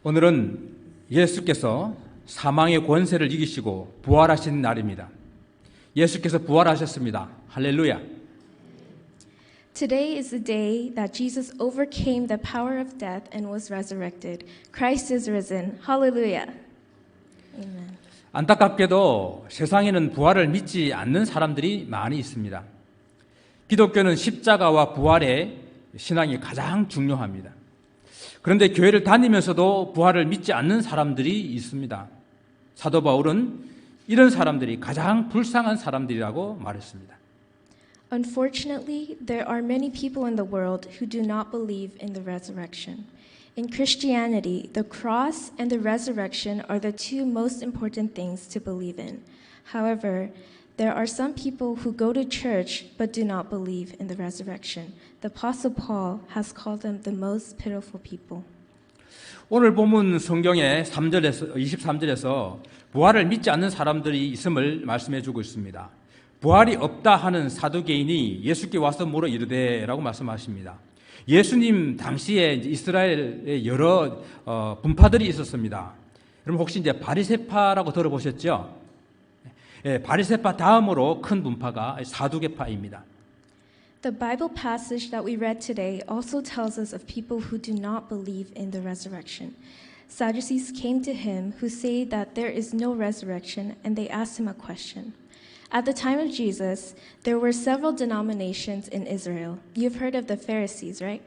오늘은 예수께서 사망의 권세를 이기시고 부활하신 날입니다. 예수께서 부활하셨습니다. 할렐루야. Today is the day that Jesus overcame the power of death and was resurrected. Christ is risen. Hallelujah. Amen. 안타깝게도 세상에는 부활을 믿지 않는 사람들이 많이 있습니다. 기독교는 십자가와 부활의 신앙이 가장 중요합니다. 그런데 교회를 다니면서도 부활을 믿지 않는 사람들이 있습니다. 사도 바울은 이런 사람들이 가장 불쌍한 사람들이라고 말했습니다. Unfortunately, there are many people in the world who do not believe in the resurrection. In Christianity, the cross and the resurrection are the two most important things to believe in. However, there are some people who go to church but do not believe in the resurrection. The Apostle Paul has called them the most pitiful people. 오늘 본문 성경의 23절에서 부활을 믿지 않는 사람들이 있음을 말씀해 주고 있습니다. 부활이 없다 하는 사두개인이 예수께 와서 물어 이르되라고 말씀하십니다. 예수님 당시에 이스라엘에 여러 분파들이 있었습니다. 여러분 혹시 이제 바리새파라고 들어보셨죠? 바리새파 다음으로 큰 분파가 사두개파입니다. The Bible passage that we read today also tells us of people who do not believe in the resurrection. Sadducees came to him who say that there is no resurrection, and they asked him a question. At the time of Jesus, there were several denominations in Israel. You've heard of the Pharisees, right?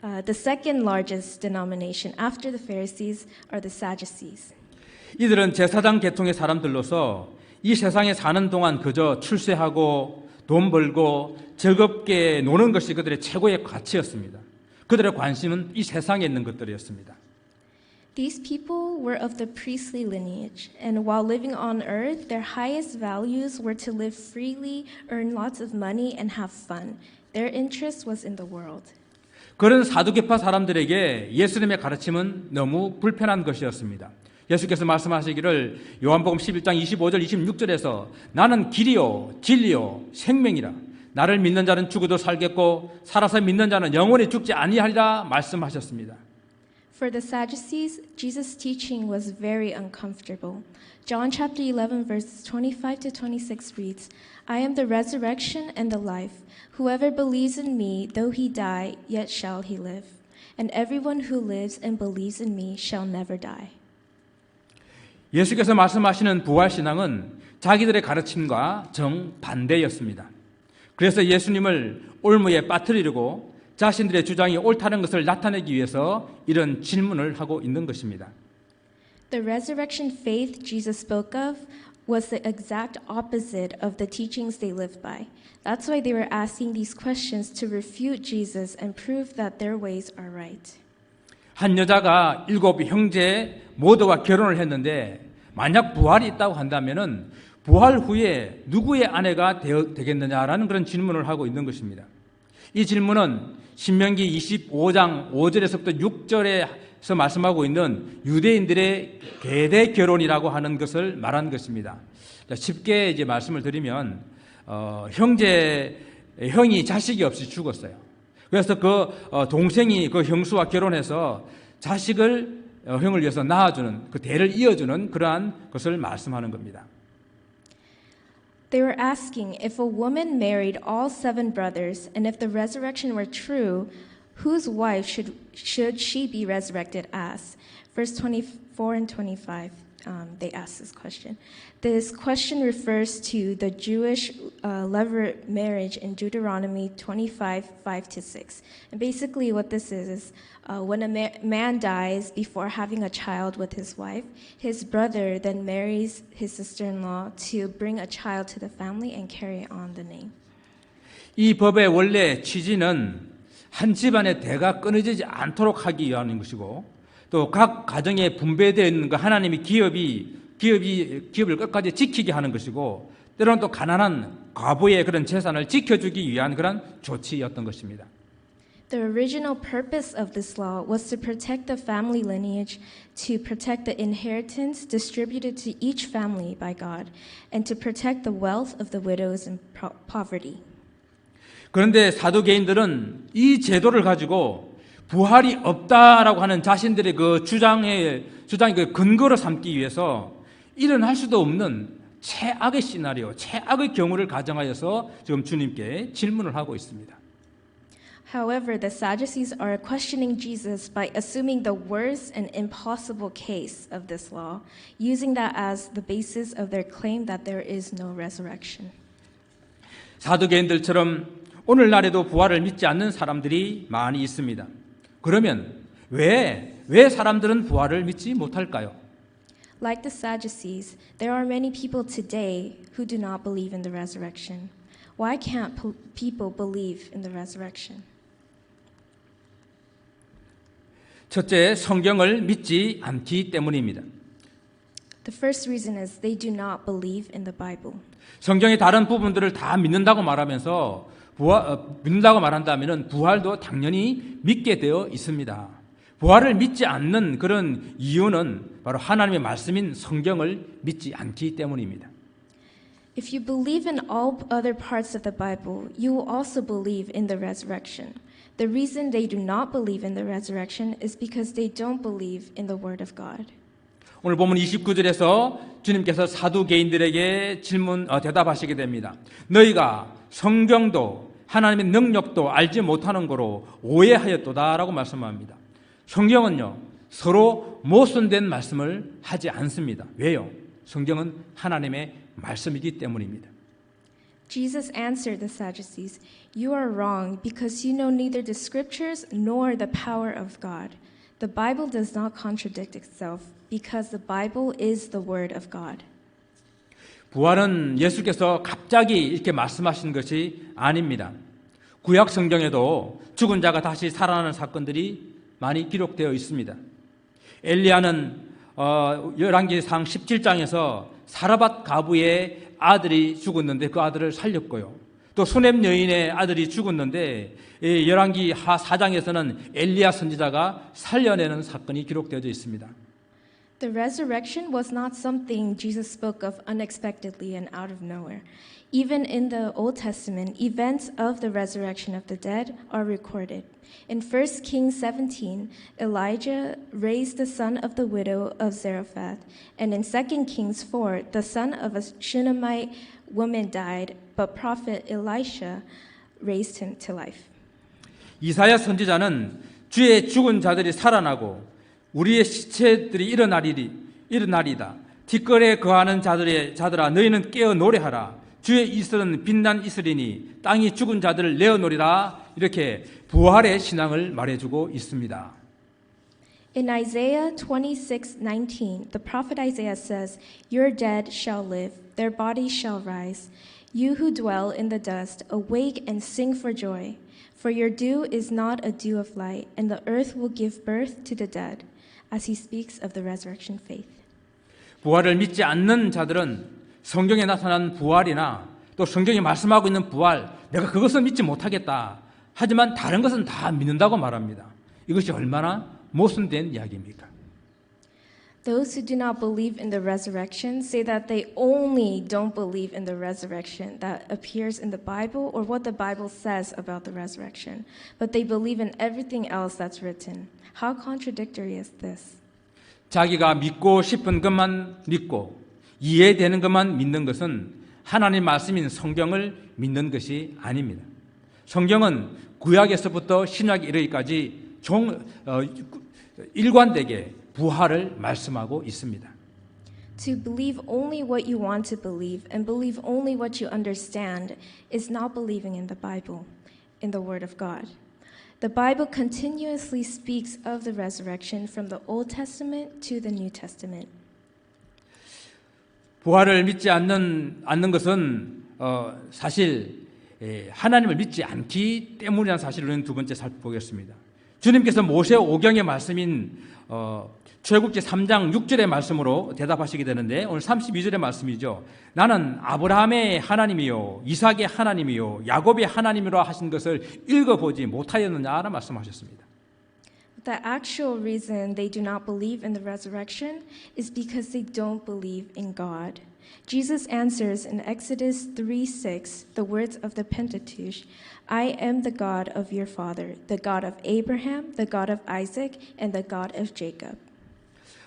The second largest denomination after the Pharisees are the Sadducees. 이들은 제사장 계통의 사람들로서 이 세상에 사는 동안 그저 출세하고 돈 벌고 즐겁게 노는 것이 그들의 최고의 가치였습니다. 그들의 관심은 이 세상에 있는 것들이었습니다. These people were of the priestly lineage, and while living on earth, their highest values were to live freely, earn lots of money, and have fun. Their interest was in the world. 그런 사두개파 사람들에게 예수님의 가르침은 너무 불편한 것이었습니다. 예수께서 말씀하시기를 요한복음 11장 25절 26절에서 나는 길이요 진리요 생명이라 나를 믿는 자는 죽어도 살겠고 살아서 믿는 자는 영원히 죽지 아니하리라 말씀하셨습니다. For the Sadducees, Jesus' teaching was very uncomfortable. John chapter 11 verses 25 to 26 reads, I am the resurrection and the life. Whoever believes in me, though he die, yet shall he live. And everyone who lives and believes in me shall never die. 예수께서 말씀하시는 부활신앙은 자기들의 가르침과 정반대였습니다. 그래서 예수님을 올무에 빠뜨리려고 자신들의 주장이 옳다는 것을 나타내기 위해서 이런 질문을 하고 있는 것입니다. The resurrection faith Jesus spoke of was the exact opposite of the teachings they lived by. That's why they were asking these questions to refute Jesus and prove that their ways are right. 한 여자가 7 형제 모두와 결혼을 했는데 만약 부활이 있다고 한다면은 부활 후에 누구의 아내가 되겠느냐라는 그런 질문을 하고 있는 것입니다. 이 질문은 신명기 25장 5절에서부터 6절에서 말씀하고 있는 유대인들의 계대 결혼이라고 하는 것을 말한 것입니다. 쉽게 이제 말씀을 드리면 형이 자식이 없이 죽었어요. 그래서 그 동생이 그 형수와 결혼해서 자식을 형을 위해서 낳아주는 그 대를 이어주는 그러한 것을 말씀하는 겁니다. They were asking if a woman married all 7 brothers, and if the resurrection were true, whose wife should she be resurrected as? Verse 24 and 25, they asked this question. This question refers to the Jewish levirate marriage in Deuteronomy 25, 5 to 6. And basically what this is when a man dies before having a child with his wife, his brother then marries his sister-in-law to bring a child to the family and carry on the name. 이 법의 원래 취지는 한 집안의 대가 끊어지지 않도록 하기 위한 것이고 또 각 가정에 분배되어 있는 그 하나님의 기업을 끝까지 지키게 하는 것이고 때로는 또 가난한 과부의 그런 재산을 지켜주기 위한 그런 조치였던 것입니다. The original purpose of this law was to protect the family lineage, to protect the inheritance distributed to each family by God, and to protect the wealth of the widows in poverty. 그런데 사두개인들은 이 제도를 가지고 부활이 없다라고 하는 자신들의 그 주장의 그 근거로 삼기 위해서 일어날 수도 없는 최악의 시나리오, 최악의 경우를 가정하여서 지금 주님께 질문을 하고 있습니다. However, the Sadducees are questioning Jesus by assuming the worst and impossible case of this law, using that as the basis of their claim that there is no resurrection. 사두개인들처럼 오늘날에도 부활을 믿지 않는 사람들이 많이 있습니다. 그러면 왜 사람들은 부활을 믿지 못할까요? Like the Sadducees, there are many people today who do not believe in the resurrection. Why can't people believe in the resurrection? 첫째, 성경을 믿지 않기 때문입니다. The first reason is they do not believe in the Bible. 성경의 다른 부분들을 다 믿는다고 말한다면 부활도 당연히 믿게 되어 있습니다. 부활을 믿지 않는 그런 이유는 바로 하나님의 말씀인 성경을 믿지 않기 때문입니다. If you believe in all other parts of the Bible, you will also believe in the resurrection. The reason they do not believe in the resurrection is because they don't believe in the Word of God. 오늘 보면 29절에서 주님께서 사두개인들에게 대답하시게 됩니다. 너희가 성경도 하나님의 능력도 알지 못하는 거로 오해하였도다라고 말씀합니다. 성경은요, 서로 모순된 말씀을 하지 않습니다. 왜요? 성경은 하나님의 말씀이기 때문입니다. Jesus answered the Sadducees, "You are wrong because you know neither the scriptures nor the power of God. The Bible does not contradict itself because the Bible is the word of God." 부활은 예수께서 갑자기 이렇게 말씀하신 것이 아닙니다. 구약 성경에도 죽은 자가 다시 살아나는 사건들이 많이 기록되어 있습니다. 엘리야는 열왕기상 17장에서 사르밧 가부의 아들이 죽었는데 그 아들을 살렸고요. 또 수넴 여인의 아들이 죽었는데 열왕기 하 4장에서는 엘리야 선지자가 살려내는 사건이 기록되어져 있습니다. The resurrection was not something Jesus spoke of unexpectedly and out of nowhere. Even in the Old Testament, events of the resurrection of the dead are recorded. In 1 Kings 17, Elijah raised the son of the widow of Zarephath, and in 2 Kings 4, the son of a Shunammite woman died, but prophet Elisha raised him to life. 이사야 선지자는 주의 죽은 자들이 살아나고 우리의 시체들이 일어나리다. 뒷거리에 거하는 자들아 너희는 깨어 노래하라. 주의 이슬은 빛난 이슬이니 땅이 죽은 자들을 내어놓으리라. 이렇게 부활의 신앙을 말해주고 있습니다. In Isaiah 26:19, the prophet Isaiah says, "Your dead shall live, their bodies shall rise. You who dwell in the dust, awake and sing for joy. For your dew is not a dew of light, and the earth will give birth to the dead." As he speaks of the resurrection faith. 부활을 믿지 않는 자들은 성경에 나타난 부활이나 또 성경이 말씀하고 있는 부활, 내가 그것은 믿지 못하겠다. 하지만 다른 것은 다 믿는다고 말합니다. 이것이 얼마나 모순된 이야기입니까? Those who do not believe in the resurrection say that they only don't believe in the resurrection that appears in the Bible or what the Bible says about the resurrection, but they believe in everything else that's written. How contradictory is this? 자기가 믿고 싶은 것만 믿고 이해되는 것만 믿는 것은 하나님 말씀인 성경을 믿는 것이 아닙니다. 성경은 구약에서부터 신약에 이르기까지 일관되게 부활을 말씀하고 있습니다. To believe only what you want to believe and believe only what you understand is not believing in the Bible, in the Word of God. The Bible continuously speaks of the resurrection from the Old Testament to the New Testament. 부활을 믿지 않는 것은 사실 하나님을 믿지 않기 때문이라는 사실을 우리는 두 번째 살펴보겠습니다. 주님께서 모세 오경의 말씀인 출애굽기 3장 6절의 말씀으로 대답하시게 되는데 오늘 32절의 말씀이죠. 나는 아브라함의 하나님이요 이삭의 하나님이요 야곱의 하나님이라 하신 것을 읽어보지 못하였느냐라는 말씀하셨습니다. The actual reason they do not believe in the resurrection is because they don't believe in God. Jesus answers in Exodus 3:6 the words of the Pentateuch, I am the God of your father, the God of Abraham, the God of Isaac, and the God of Jacob.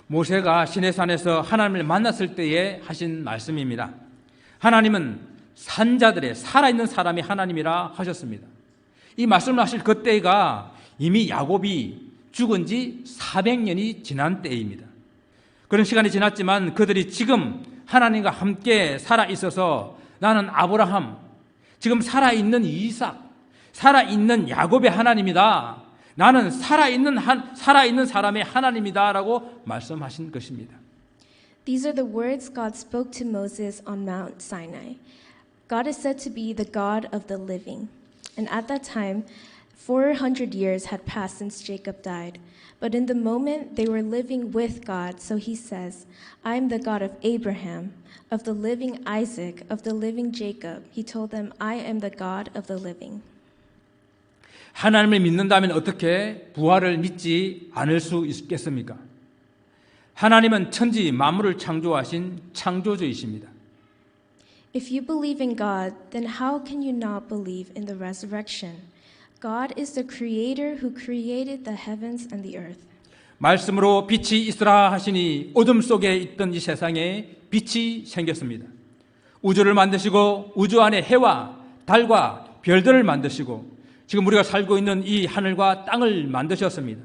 모세가 시내산에서 하나님을 만났을 때에 하신 말씀입니다. 하나님은 산자들의 살아있는 사람이 하나님이라 하셨습니다. 이 말씀을 하실 그때가 이미 야곱이 죽은 지 400년이 지난 때입니다. 그런 시간이 지났지만 그들이 지금 하나님과 함께 살아있어서 나는 아브라함, 지금 살아있는 이삭, 살아있는 야곱의 하나님이다. 나는 살아있는 사람의 하나님이다라고 말씀하신 것입니다. These are the words God spoke to Moses on Mount Sinai. God is said to be the God of the living. And at that time, 400 years had passed since Jacob died. But in the moment, they were living with God. So he says, I am the God of Abraham, of the living Isaac, of the living Jacob. He told them, I am the God of the living. 하나님을 믿는다면 어떻게 부활을 믿지 않을 수 있겠습니까? 하나님은 천지 만물을 창조하신 창조주이십니다. If you believe in God, then how can you not believe in the resurrection? God is the creator who created the heavens and the earth. 말씀으로 빛이 있으라 하시니 어둠 속에 있던 이 세상에 빛이 생겼습니다. 우주를 만드시고 우주 안에 해와 달과 별들을 만드시고 지금 우리가 살고 있는 이 하늘과 땅을 만드셨습니다.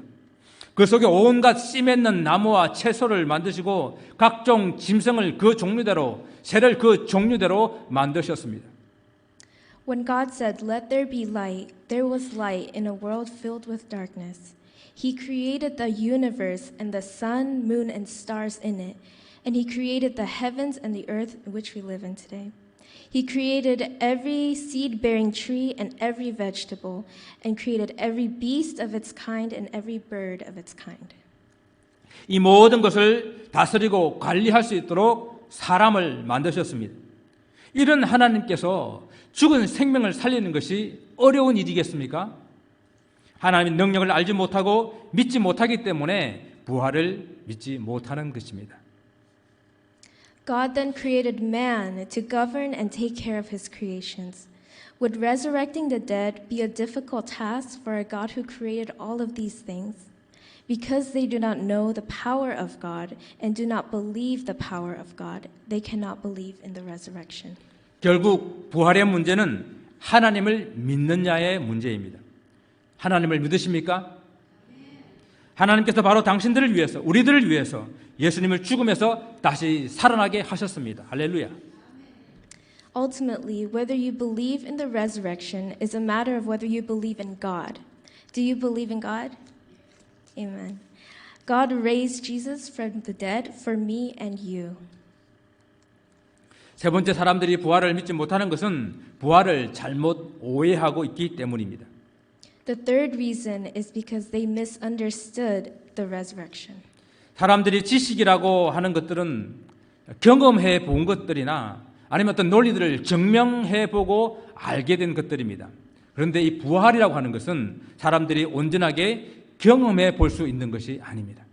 그 속에 온갖 씨 맺는 나무와 채소를 만드시고 각종 짐승을 그 종류대로 새를 그 종류대로 만드셨습니다. When God said, Let there be light, there was light in a world filled with darkness. He created the universe and the sun, moon, and stars in it. And he created the heavens and the earth in which we live in today. He created every seed-bearing tree and every vegetable, and created every beast of its kind and every bird of its kind. 이 모든 것을 다스리고 관리할 수 있도록 사람을 만드셨습니다. 이런 하나님께서 죽은 생명을 살리는 것이 어려운 일이겠습니까? 하나님의 능력을 알지 못하고 믿지 못하기 때문에 부활을 믿지 못하는 것입니다. God then created man to govern and take care of his creations. Would resurrecting the dead be a difficult task for a God who created all of these things? Because they do not know the power of God and do not believe the power of God, they cannot believe in the resurrection. 결국 부활의 문제는 하나님을 믿느냐의 문제입니다. 하나님을 믿으십니까? 하나님께서 바로 당신들을 위해서, 우리들을 위해서 예수님을 죽음에서 다시 살아나게 하셨습니다. 할렐루야. Ultimately, whether you believe in the resurrection is a matter of whether you believe in God. Do you believe in God? Amen. God raised Jesus from the dead for me and you. 세 번째, 사람들이 부활을 믿지 못하는 것은 부활을 잘못 오해하고 있기 때문입니다. The third reason is because they misunderstood the resurrection. 사람들이 지식이라고 하는 것들은 경험해 본 것들이나 아니면 어떤 논리들을 증명해 보고 알게 된 것들입니다. 그런데 이 부활이라고 하는 것은 사람들이 온전하게 경험해 볼 수 있는 것이 아닙니다.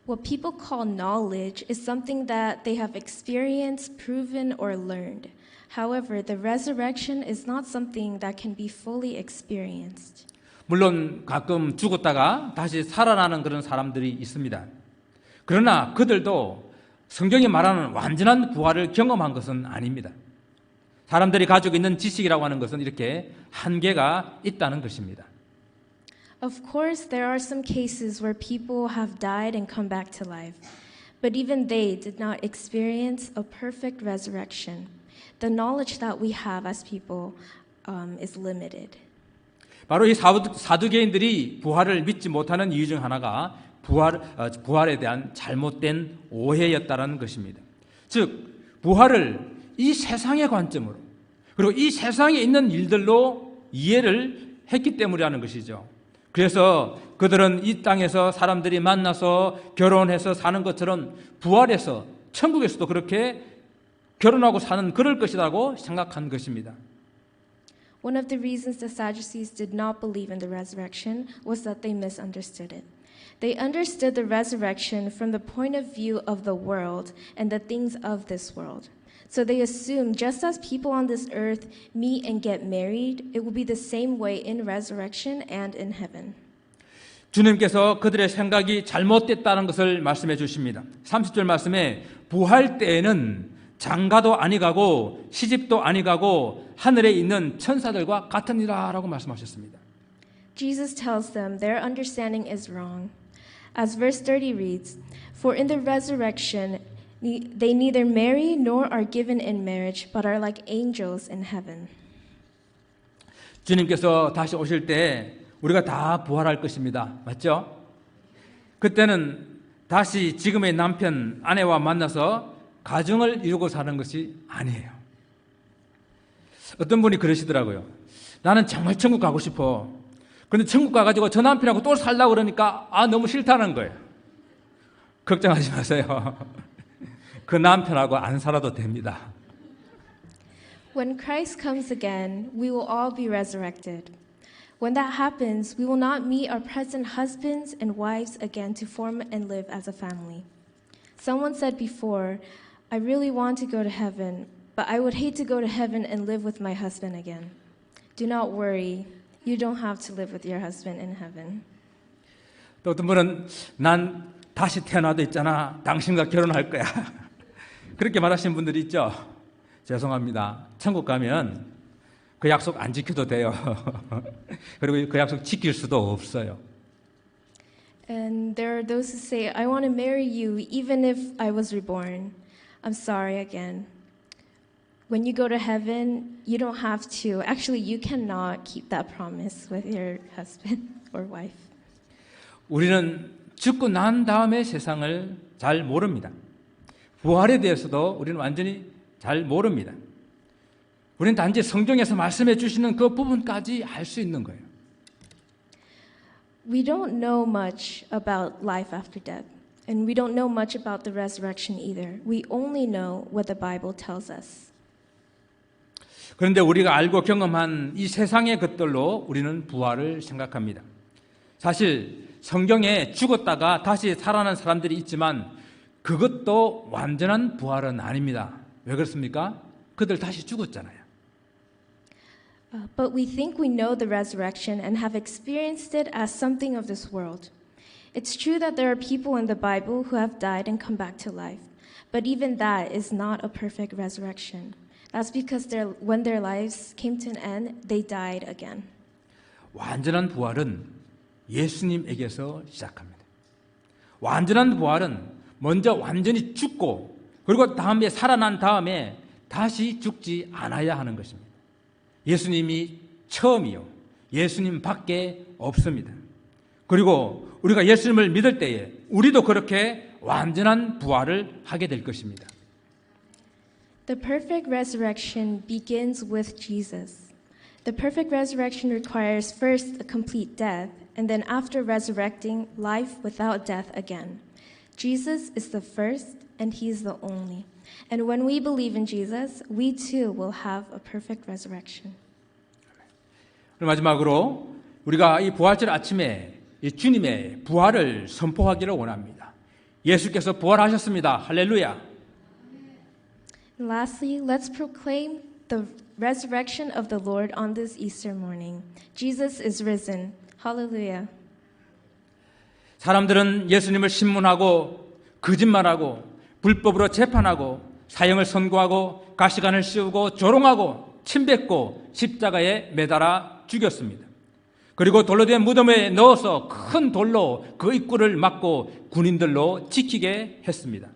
What people call knowledge is something that they have experienced, proven, or learned. However, the resurrection is not something that can be fully experienced. 물론 가끔 죽었다가 다시 살아나는 그런 사람들이 있습니다. 그러나 그들도 성경이 말하는 완전한 부활을 경험한 것은 아닙니다. 사람들이 가지고 있는 지식이라고 하는 것은 이렇게 한계가 있다는 것입니다. Of course, there are some cases where people have died and come back to life, but even they did not experience a perfect resurrection. The knowledge that we have as people is limited. 바로 이 사두개인들이 부활을 믿지 못하는 이유 중 하나가 부활에 대한 잘못된 오해였다는 것입니다. 즉, 부활을 이 세상의 관점으로 그리고 이 세상에 있는 일들로 이해를 했기 때문이라는 것이죠. 그래서 그들은 이 땅에서 사람들이 만나서 결혼해서 사는 것처럼 부활해서 천국에서도 그렇게 결혼하고 사는 그럴 것이라고 생각한 것입니다. One of the reasons the Sadducees did not believe in the resurrection was that they misunderstood it. They understood the resurrection from the point of view of the world and the things of this world. So they assumed just as people on this earth meet and get married, it will be the same way in resurrection and in heaven. 주님께서 그들의 생각이 잘못됐다는 것을 말씀해 주십니다. 30절 말씀에 부활 때에는 장가도 아니가고 시집도 아니가고 하늘에 있는 천사들과 같으니라라고 말씀하셨습니다. Jesus tells them their understanding is wrong. As verse 30 reads, "For in the resurrection they neither marry nor are given in marriage, but are like angels in heaven." 주님께서 다시 오실 때 우리가 다 부활할 것입니다. 맞죠? 그때는 다시 지금의 남편, 아내와 만나서 가정을 이루고 사는 것이 아니에요. 어떤 분이 그러시더라고요. 나는 정말 천국 가고 싶어. 그런데 천국 가가지고 저 남편하고 또 살려고 그러니까 너무 싫다는 거예요. 걱정하지 마세요. 그 남편하고 안 살아도 됩니다. When Christ comes again, we will all be resurrected. When that happens, we will not meet our present husbands and wives again to form and live as a family. Someone said before, I really want to go to heaven, but I would hate to go to heaven and live with my husband again. Do not worry. You don't have to live with your husband in heaven. 또 어떤 분은 난 다시 태어나도 있잖아. 당신과 결혼할 거야. 그렇게 말하시는 분들이 있죠. 죄송합니다. 천국 가면 그 약속 안 지켜도 돼요. 그리고 그 약속 지킬 수도 없어요. And there are those who say, I want to marry you even if I was reborn. I'm sorry again. When you go to heaven, you don't have to. Actually, you cannot keep that promise with your husband or wife. 우리는 죽고 난 다음에 세상을 잘 모릅니다. 부활에 대해서도 우리는 완전히 잘 모릅니다. 우리는 단지 성경에서 말씀해 주시는 그 부분까지 알 수 있는 거예요. We don't know much about life after death, and we don't know much about the resurrection either. We only know what the Bible tells us. 그런데 우리가 알고 경험한 이 세상의 것들로 우리는 부활을 생각합니다. 사실 성경에 죽었다가 다시 살아난 사람들이 있지만 그것도 완전한 부활은 아닙니다. 왜 그렇습니까? 그들 다시 죽었잖아요. But we think we know the resurrection and have experienced it as something of this world. It's true that there are people in the Bible who have died and come back to life, but even that is not a perfect resurrection. That's because when their lives came to an end, they died again. 완전한 부활은 예수님에게서 시작합니다. 완전한 부활은 먼저 완전히 죽고 그리고 다음에 살아난 다음에 다시 죽지 않아야 하는 것입니다. 예수님이 처음이요. 예수님 밖에 없습니다. 그리고 우리가 예수님을 믿을 때에 우리도 그렇게 완전한 부활을 하게 될 것입니다. The perfect resurrection begins with Jesus. The perfect resurrection requires first a complete death, and then after resurrecting, life without death again. Jesus is the first, and He is the only. And when we believe in Jesus, we too will have a perfect resurrection. 마지막으로 우리가 이 부활절 아침에 이 주님의 부활을 선포하기를 원합니다. 예수께서 부활하셨습니다. 할렐루야. And lastly, let's proclaim the resurrection of the Lord on this Easter morning. Jesus is risen. Hallelujah. 사람들은 예수님을 신문하고 거짓말하고 불법으로 재판하고 사형을 선고하고 가시관을 씌우고 조롱하고 침뱉고 십자가에 매달아 죽였습니다. 그리고 돌로 된 무덤에 넣어서 큰 돌로 그 입구를 막고 군인들로 지키게 했습니다.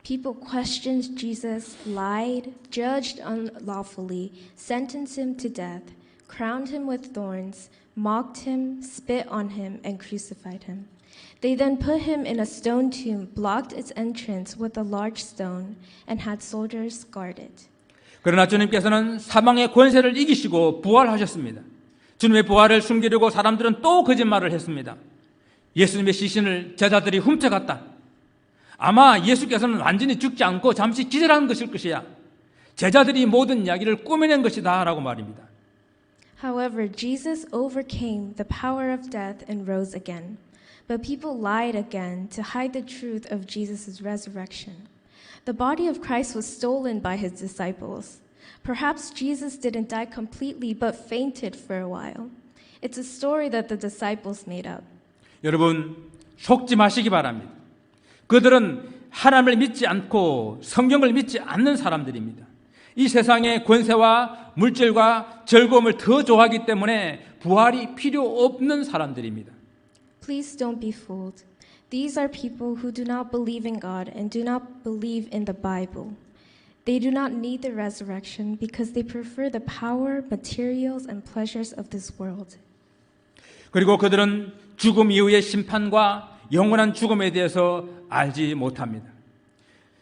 People questioned Jesus, lied, judged unlawfully, sentenced him to death, crowned him with thorns, mocked him, spit on him, and crucified him. They then put him in a stone tomb, blocked its entrance with a large stone, and had soldiers guard it. 그러나 주님께서는 사망의 권세를 이기시고 부활하셨습니다. 주님의 부활을 숨기려고 사람들은 또 거짓말을 했습니다. 예수님의 시신을 제자들이 훔쳐갔다. 아마 예수께서는 완전히 죽지 않고 잠시 기절한 것일 것이야. 제자들이 모든 이야기를 꾸며낸 것이다 라고 말입니다. However, Jesus overcame the power of death and rose again. But people lied again to hide the truth of Jesus' resurrection. The body of Christ was stolen by his disciples. Perhaps Jesus didn't die completely but fainted for a while. It's a story that the disciples made up. 여러분, 속지 마시기 바랍니다. 그들은 하나님을 믿지 않고 성경을 믿지 않는 사람들입니다. 이 세상의 권세와 물질과 즐거움을 더 좋아하기 때문에 부활이 필요 없는 사람들입니다. Please don't be fooled. These are people who do not believe in God and do not believe in the Bible. They do not need the resurrection because they prefer the power, materials, and pleasures of this world. 그리고 그들은 죽음 이후의 심판과 영원한 죽음에 대해서 알지 못합니다.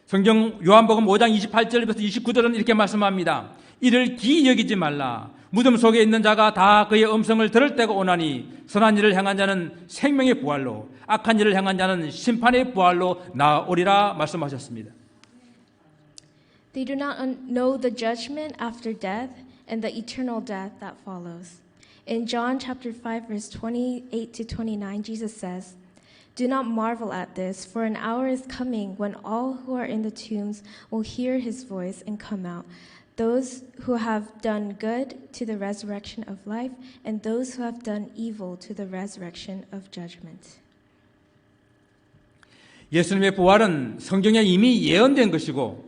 성경 요한복음 5장 28절부터 29절은 이렇게 말씀합니다. 이를 기이 여기지 말라. 무덤 속에 있는 자가 다 그의 음성을 들을 때가 오나니 선한 일을 행한 자는 생명의 부활로 악한 일을 행한 자는 심판의 부활로 나오리라 말씀하셨습니다. They do not know the judgment after death and the eternal death that follows. In John chapter 5 verse 28 to 29 Jesus says, "Do not marvel at this, for an hour is coming when all who are in the tombs will hear his voice and come out. Those who have done good to the resurrection of life, and those who have done evil to the resurrection of judgment." 예수님의 부활은 성경에 이미 예언된 것이고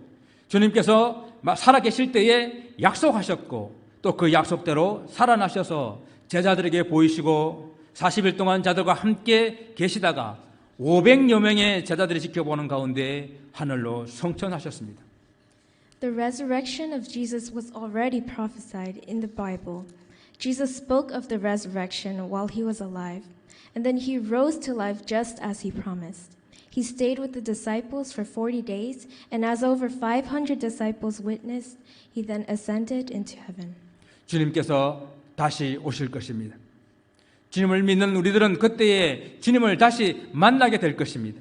주님께서 살아계실 때에 약속하셨고 또 그 약속대로 살아나셔서 제자들에게 보이시고 40일 동안 자들과 함께 계시다가 500여 명의 제자들이 지켜보는 가운데 하늘로 성천하셨습니다. The resurrection of Jesus was already prophesied in the Bible. Jesus spoke of the resurrection while he was alive, and then he rose to life just as he promised. He stayed with the disciples for 40 days, and as over 500 disciples witnessed, he then ascended into heaven. 주님께서 다시 오실 것입니다. 주님을 믿는 우리들은 그때에 주님을 다시 만나게 될 것입니다.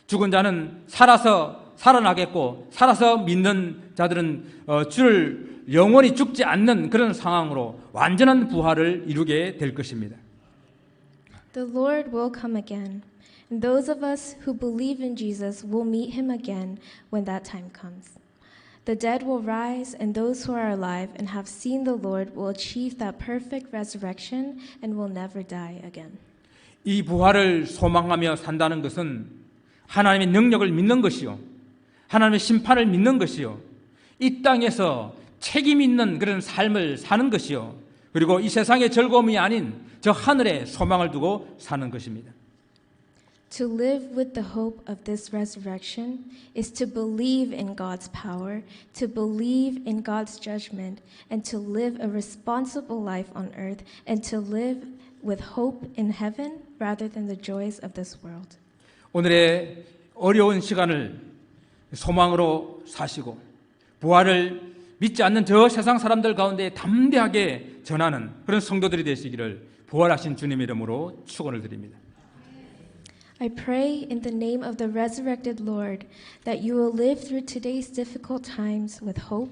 죽은 자는 살아서 살아나겠고 살아서 믿는 자들은 주를 영원히 죽지 않는 그런 상황으로 완전한 부활을 이루게 될 것입니다. The Lord will come again, and those of us who believe in Jesus will meet him again when that time comes. The dead will rise, and those who are alive and have seen the Lord will achieve that perfect resurrection and will never die again. 이 부활을 소망하며 산다는 것은 하나님의 능력을 믿는 것이요, 하나님의 심판을 믿는 것이요, 이 땅에서 책임 있는 그런 삶을 사는 것이요, 그리고 이 세상의 즐거움이 아닌 저 하늘에 소망을 두고 사는 것입니다. To live with the hope of this resurrection is to believe in God's power, to believe in God's judgment, and to live a responsible life on earth, and to live with hope in heaven rather than the joys of this world. 오늘의 어려운 시간을 소망으로 사시고 부활을 믿지 않는 저 세상 사람들 가운데 담대하게 전하는 그런 성도들이 되시기를 부활하신 주님 이름으로 축원을 드립니다. I pray in the name of the resurrected Lord that you will live through today's difficult times with hope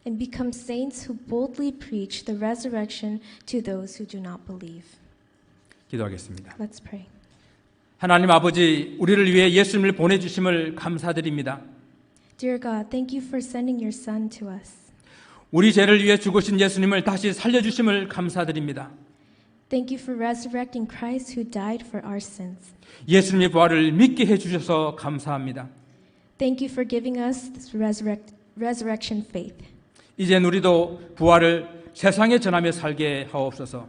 and become saints who boldly preach the resurrection to those who do not believe. 기도하겠습니다. Let's pray. 하나님 아버지, 우리를 위해 예수님을 보내주심을 감사드립니다. Dear God, thank you for sending your Son to us. 우리 죄를 위해 죽으신 예수님을 다시 살려주심을 감사드립니다. Thank you for resurrecting Christ who died for our sins. 예수님의 부활을 믿게 해주셔서 감사합니다. Thank you for giving us this resurrection faith. 이젠 우리도 부활을 세상에 전하며 살게 하옵소서.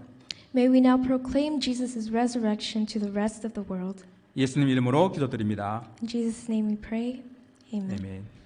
May we now proclaim Jesus' resurrection to the rest of the world. 예수님 이름으로 기도드립니다. In Jesus' name we pray. Amen. 아멘.